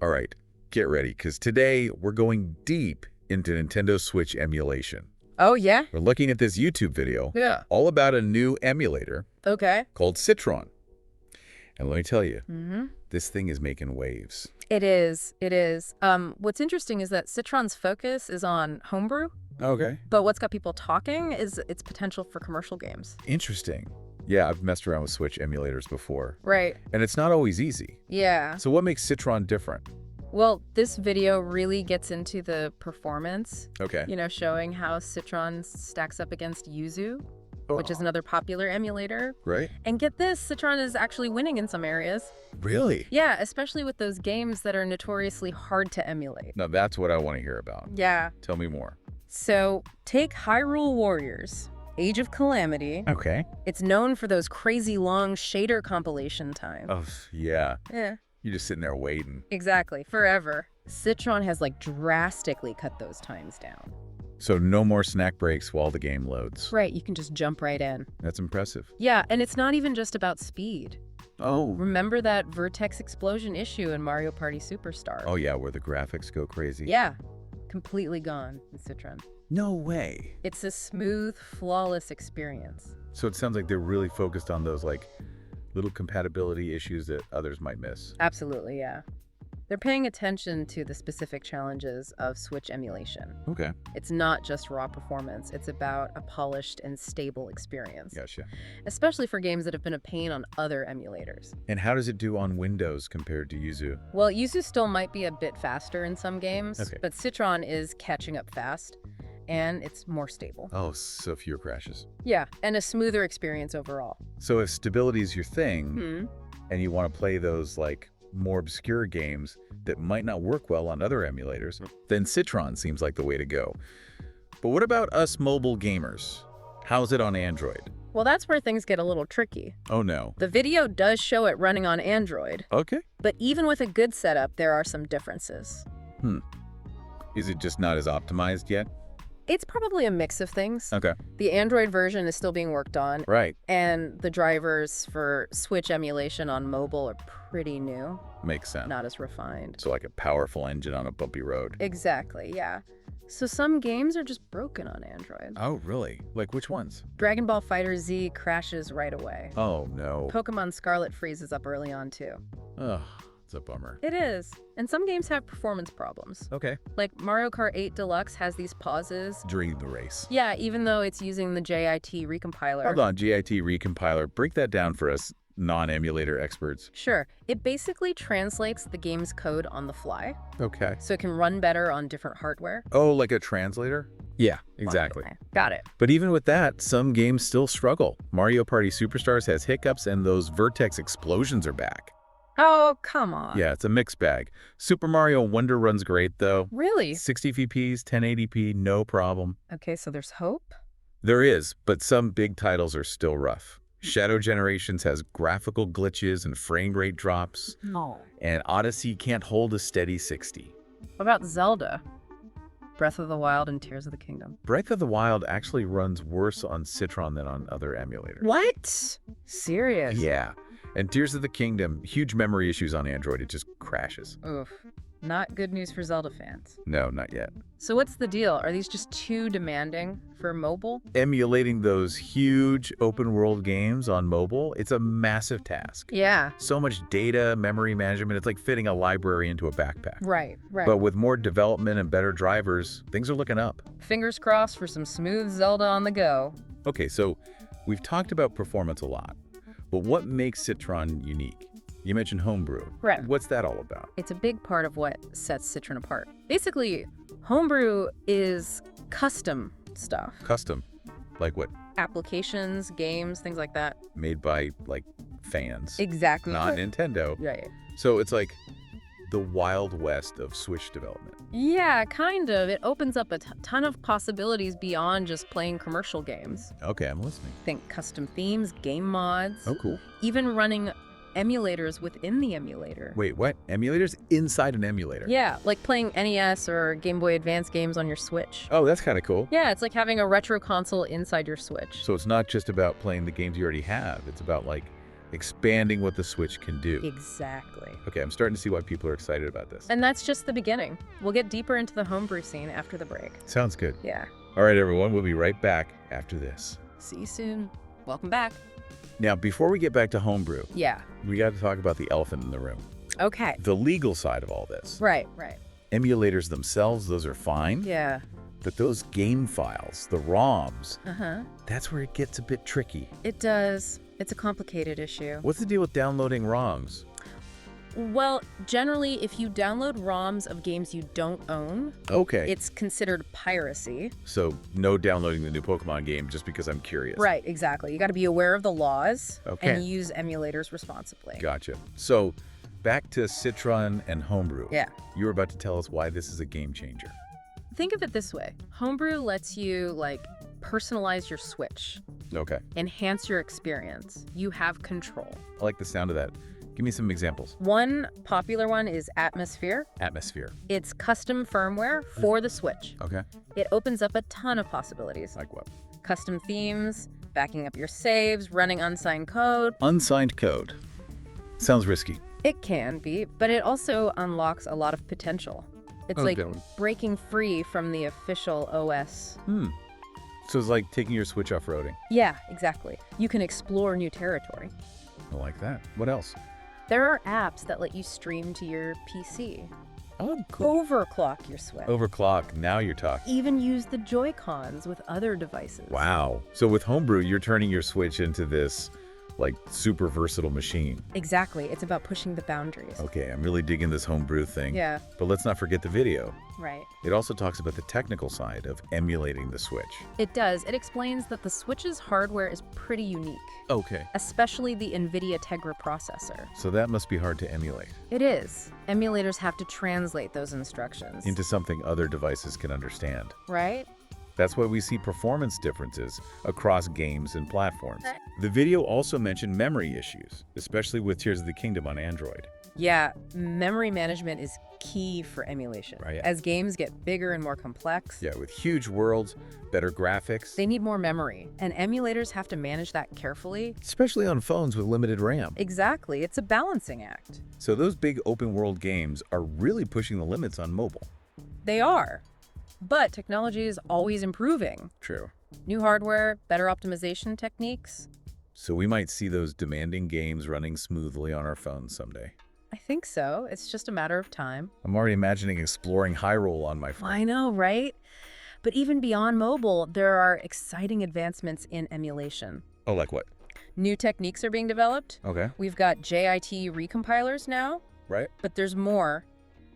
All right, get ready, because today we're going deep into Nintendo Switch emulation. Oh, yeah? We're looking at this YouTube video Yeah. all about a new emulator Okay. called Citron. And let me tell you, this thing is making waves. It is. It is. What's interesting is that Citron's focus is on homebrew, Okay. but what's got people talking is its potential for commercial games. Interesting. Yeah, I've messed around with Switch emulators before. Right. And it's not always easy. Yeah. So what makes Citron different? Well, this video really gets into the performance, Okay. showing how Citron stacks up against Yuzu, which is another popular emulator. Right? And get this, Citron is actually winning in some areas. Really? Yeah, especially with those games that are notoriously hard to emulate. Now that's what I want to hear about. Yeah. Tell me more. So, take Hyrule Warriors, Age of Calamity. Okay. It's known for those crazy long shader compilation times. Oh, yeah. Yeah, You're just sitting there waiting. exactly. Forever. Citron has drastically cut those times down. So no more snack breaks while the game loads. Right, you can just jump right in. That's impressive. Yeah, and it's not even just about speed. Oh. Remember that vertex explosion issue in Mario Party Superstar? Oh, yeah, where the graphics go crazy. Yeah, completely gone in Citron. No way. It's a smooth, flawless experience. So it sounds like they're really focused on those, little compatibility issues that others might miss. Absolutely, yeah. They're paying attention to the specific challenges of Switch emulation. Okay. It's not just raw performance, it's about a polished and stable experience, Gotcha. especially for games that have been a pain on other emulators. And how does it do on Windows compared to Yuzu? Well, Yuzu still might be a bit faster in some games, Okay. but Citron is catching up fast, and it's more stable. Oh, so fewer crashes. Yeah, and a smoother experience overall. So if stability is your thing, and you want to play those, more obscure games that might not work well on other emulators, then Citron seems like the way to go. But what about us mobile gamers? How's it on Android? Well, that's where things get a little tricky. Oh, no. The video does show it running on Android, Okay. but even with a good setup, there are some differences. Is it just not as optimized yet? It's probably a mix of things. Okay. The Android version is still being worked on, Right. and the drivers for Switch emulation on mobile are pretty new, Makes sense. not as refined. So like a powerful engine on a bumpy road. Exactly, yeah. So some games are just broken on Android. Oh, really? Like which ones? Dragon Ball FighterZ crashes right away. Oh, no. Pokemon Scarlet freezes up early on too. Ugh, it's a bummer. It is. And some games have performance problems. Okay. Like Mario Kart 8 Deluxe has these pauses. During the race. Yeah, even though it's using the JIT recompiler. Hold on, GIT recompiler. Break that down for us non-emulator experts. Sure. It basically translates the game's code on the fly, Okay. so it can run better on different hardware. Oh, like a translator? Yeah, exactly. Okay, got it. But even with that, some games still struggle. Mario Party Superstars has hiccups and those vertex explosions are back. Oh, come on. Yeah, it's a mixed bag. Super Mario Wonder runs great though. Really? 60 FPS, 1080p, no problem. Okay, so there's hope? There is, but some big titles are still rough. Shadow Generations has graphical glitches and frame rate drops, No. and Odyssey can't hold a steady 60. What about Zelda? Breath of the Wild and Tears of the Kingdom. Breath of the Wild actually runs worse on Citron than on other emulators. What? Serious? Yeah, and Tears of the Kingdom, huge memory issues on Android, it just crashes. Oof. Not good news for Zelda fans. No, not yet. So what's the deal? Are these just too demanding for mobile? Emulating those huge open world games on mobile, it's a massive task. Yeah. So much data, memory management, it's like fitting a library into a backpack. Right. But with more development and better drivers, things are looking up. Fingers crossed for some smooth Zelda on the go. Okay, so we've talked about performance a lot, but what makes Citron unique? You mentioned homebrew. Right. What's that all about? It's a big part of what sets Citron apart. Basically, homebrew is custom stuff. Custom. Like what? Applications, games, things like that. Made by, fans. Exactly. Not Nintendo. Right. So it's like the Wild West of Switch development. Yeah, kind of. It opens up a ton of possibilities beyond just playing commercial games. Okay, I'm listening. Think custom themes, game mods. Oh, cool. Even running emulators within the emulator. Wait, what? Emulators inside an emulator? Yeah, like playing NES or Game Boy Advance games on your Switch. Oh, that's kind of cool. Yeah, it's like having a retro console inside your Switch. So it's not just about playing the games you already have. It's about, expanding what the Switch can do. Exactly. Okay, I'm starting to see why people are excited about this. And that's just the beginning. We'll get deeper into the homebrew scene after the break. Sounds good. Yeah. All right, everyone, we'll be right back after this. See you soon. Welcome back. Now, before we get back to homebrew, Yeah. we got to talk about the elephant in the room. Okay. The legal side of all this. Right. Emulators themselves, those are fine. Yeah. But those game files, the ROMs, Uh-huh. that's where it gets a bit tricky. It does. It's a complicated issue. What's the deal with downloading ROMs? Well, generally, if you download ROMs of games you don't own, Okay. it's considered piracy. So no downloading the new Pokemon game just because I'm curious. Right, exactly. You got to be aware of the laws Okay. and use emulators responsibly. Gotcha. So back to Citron and Homebrew. Yeah. You were about to tell us why this is a game changer. Think of it this way. Homebrew lets you, personalize your Switch, Okay. enhance your experience. You have control. I like the sound of that. Give me some examples. One popular one is Atmosphere. Atmosphere. It's custom firmware for the Switch. Okay. It opens up a ton of possibilities. Like what? Custom themes, backing up your saves, running unsigned code. Unsigned code. Sounds risky. It can be, but it also unlocks a lot of potential. It's like breaking free from the official OS. So it's like taking your Switch off-roading. Yeah, exactly. You can explore new territory. I like that. What else? There are apps that let you stream to your PC. Oh, cool. Overclock your Switch. Overclock. Now you're talking. Even use the Joy-Cons with other devices. Wow. So with Homebrew, you're turning your Switch into this, super versatile machine. Exactly. It's about pushing the boundaries. Okay, I'm really digging this Homebrew thing. Yeah. But let's not forget the video. Right. It also talks about the technical side of emulating the Switch. It does. It explains that the Switch's hardware is pretty unique, Okay. especially the NVIDIA Tegra processor. So that must be hard to emulate It is. Emulators have to translate those instructions. into something other devices can understand. Right? That's why we see performance differences across games and platforms. Right. The video also mentioned memory issues, especially with Tears of the Kingdom on Android. Yeah, memory management is key for emulation. Right, yeah. As games get bigger and more complex, Yeah, with huge worlds, better graphics, they need more memory, and emulators have to manage that carefully. especially on phones with limited RAM. Exactly. It's a balancing act. So those big open world games are really pushing the limits on mobile. They are. But technology is always improving. True. New hardware, better optimization techniques. So we might see those demanding games running smoothly on our phones someday. I think so. It's just a matter of time. I'm already imagining exploring Hyrule on my phone. I know, right? But even beyond mobile, there are exciting advancements in emulation. Oh, like what? New techniques are being developed. Okay. We've got JIT recompilers now, Right? but there's more.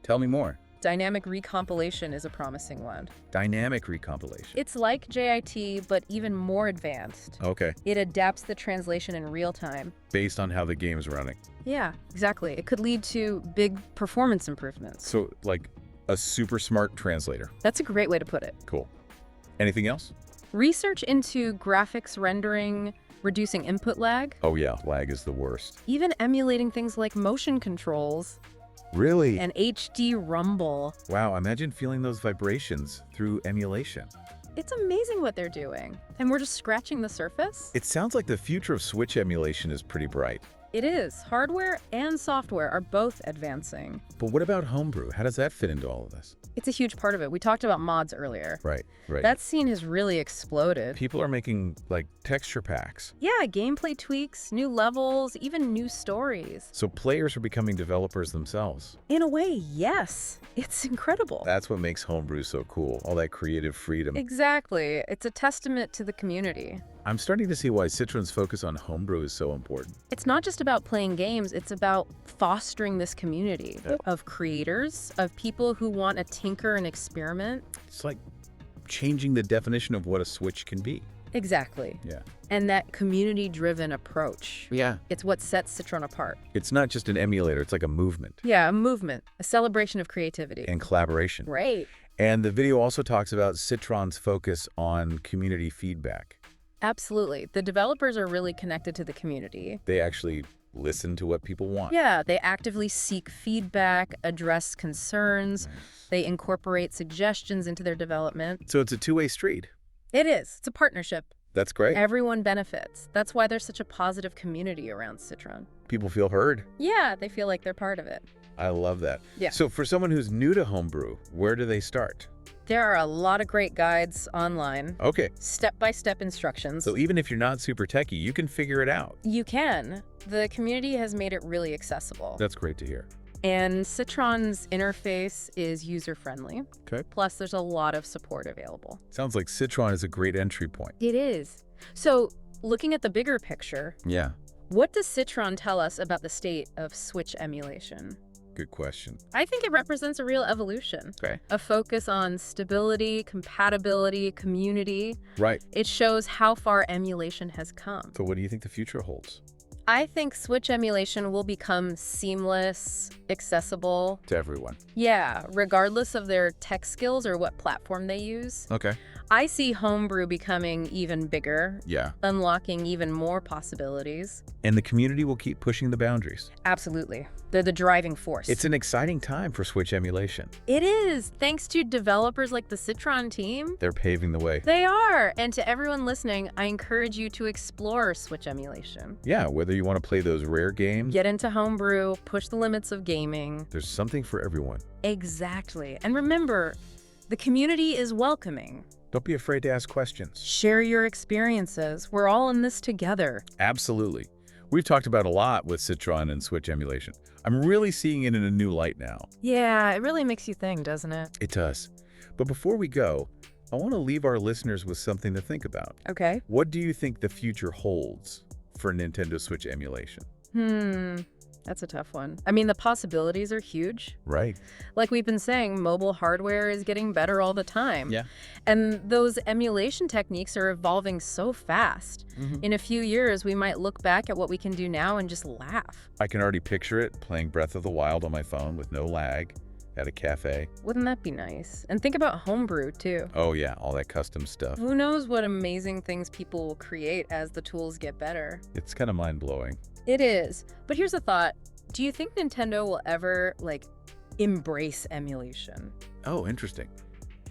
Tell me more. Dynamic recompilation is a promising one. Dynamic recompilation. It's like JIT, but even more advanced. Okay. It adapts the translation in real time. Based on how the game's running. Yeah, exactly. It could lead to big performance improvements. So, like a super smart translator. That's a great way to put it. Cool. Anything else? Research into graphics rendering, reducing input lag, Oh yeah, lag is the worst. even emulating things like motion controls Really? and HD rumble. Wow, imagine feeling those vibrations through emulation. It's amazing what they're doing. And we're just scratching the surface. It sounds like the future of Switch emulation is pretty bright. It is. Hardware and software are both advancing. But what about Homebrew? How does that fit into all of this? It's a huge part of it. We talked about mods earlier. Right. That scene has really exploded. People are making, texture packs. Yeah, gameplay tweaks, new levels, even new stories. So players are becoming developers themselves. In a way, yes. It's incredible. That's what makes Homebrew so cool, all that creative freedom. Exactly. It's a testament to the community. I'm starting to see why Citron's focus on Homebrew is so important. It's not just about playing games, it's about fostering this community of creators, of people who want to tinker and experiment. It's like changing the definition of what a Switch can be. Exactly. Yeah. And that community-driven approach. Yeah. It's what sets Citron apart. It's not just an emulator, it's like a movement. Yeah, a movement, a celebration of creativity. And collaboration. Right. And the video also talks about Citron's focus on community feedback. Absolutely. The developers are really connected to the community. They actually listen to what people want. Yeah, they actively seek feedback, address concerns, they incorporate suggestions into their development. So it's a two-way street. It is. It's a partnership. That's great. Everyone benefits. That's why there's such a positive community around Citron. People feel heard. Yeah, they feel like they're part of it. I love that. Yeah. So for someone who's new to homebrew, where do they start? There are a lot of great guides online. Okay. Step-by-step instructions. So even if you're not super techie, you can figure it out. You can. The community has made it really accessible. That's great to hear. And Citron's interface is user-friendly. Okay. Plus, there's a lot of support available. Sounds like Citron is a great entry point. It is. So, looking at the bigger picture, Yeah. what does Citron tell us about the state of Switch emulation? Good question. I think it represents a real evolution. Okay. A focus on stability, compatibility, community. Right. It shows how far emulation has come. So what do you think the future holds? I think Switch emulation will become seamless, accessible. To everyone. Yeah, regardless of their tech skills or what platform they use. Okay. I see homebrew becoming even bigger, Yeah. unlocking even more possibilities. And the community will keep pushing the boundaries. Absolutely. They're the driving force. It's an exciting time for Switch emulation. It is, thanks to developers like the Citron team. They're paving the way. They are. And to everyone listening, I encourage you to explore Switch emulation. Yeah, whether you want to play those rare games, Get into homebrew, push the limits of gaming. there's something for everyone. Exactly. And remember, the community is welcoming. Don't be afraid to ask questions. Share your experiences. We're all in this together. Absolutely. We've talked about a lot with Citron and Switch emulation. I'm really seeing it in a new light now. Yeah, it really makes you think, doesn't it? It does. But before we go, I want to leave our listeners with something to think about. Okay. What do you think the future holds for Nintendo Switch emulation? That's a tough one. I mean, the possibilities are huge. Right. Like we've been saying, mobile hardware is getting better all the time. Yeah. And those emulation techniques are evolving so fast. In a few years, we might look back at what we can do now and just laugh. I can already picture it, playing Breath of the Wild on my phone with no lag at a cafe. Wouldn't that be nice? And think about homebrew, too. Oh yeah, all that custom stuff. Who knows what amazing things people will create as the tools get better? It's kind of mind-blowing. It is. But here's a thought. Do you think Nintendo will ever, embrace emulation? Oh, interesting.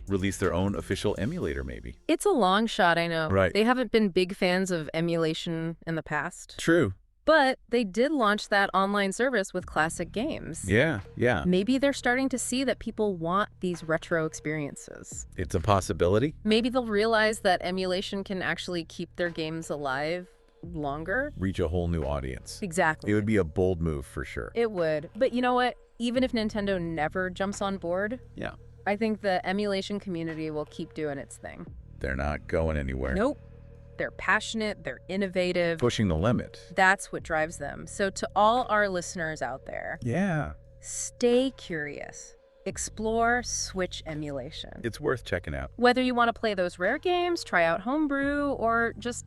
Release their own official emulator, maybe. It's a long shot, I know. Right. They haven't been big fans of emulation in the past. True. But they did launch that online service with classic games. Yeah. Maybe they're starting to see that people want these retro experiences. It's a possibility. Maybe they'll realize that emulation can actually keep their games alive longer. Reach a whole new audience. Exactly. It would be a bold move for sure. It would. But you know what? Even if Nintendo never jumps on board, Yeah. I think the emulation community will keep doing its thing. They're not going anywhere. Nope. They're passionate, they're innovative. Pushing the limit. That's what drives them. So to all our listeners out there, Yeah. stay curious. Explore Switch emulation. It's worth checking out. Whether you want to play those rare games, try out homebrew, or just,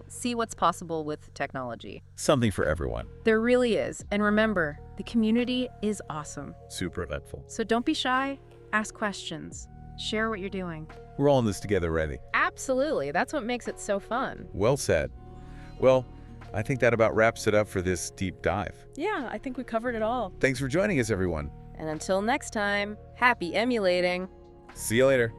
see what's possible with technology. Something for everyone. There really is. And remember, the community is awesome. Super eventful. So don't be shy. Ask questions. Share what you're doing. We're all in this together, ready. Absolutely. That's what makes it so fun. Well said. Well, I think that about wraps it up for this deep dive. Yeah, I think we covered it all. Thanks for joining us, everyone. And until next time, happy emulating. See you later.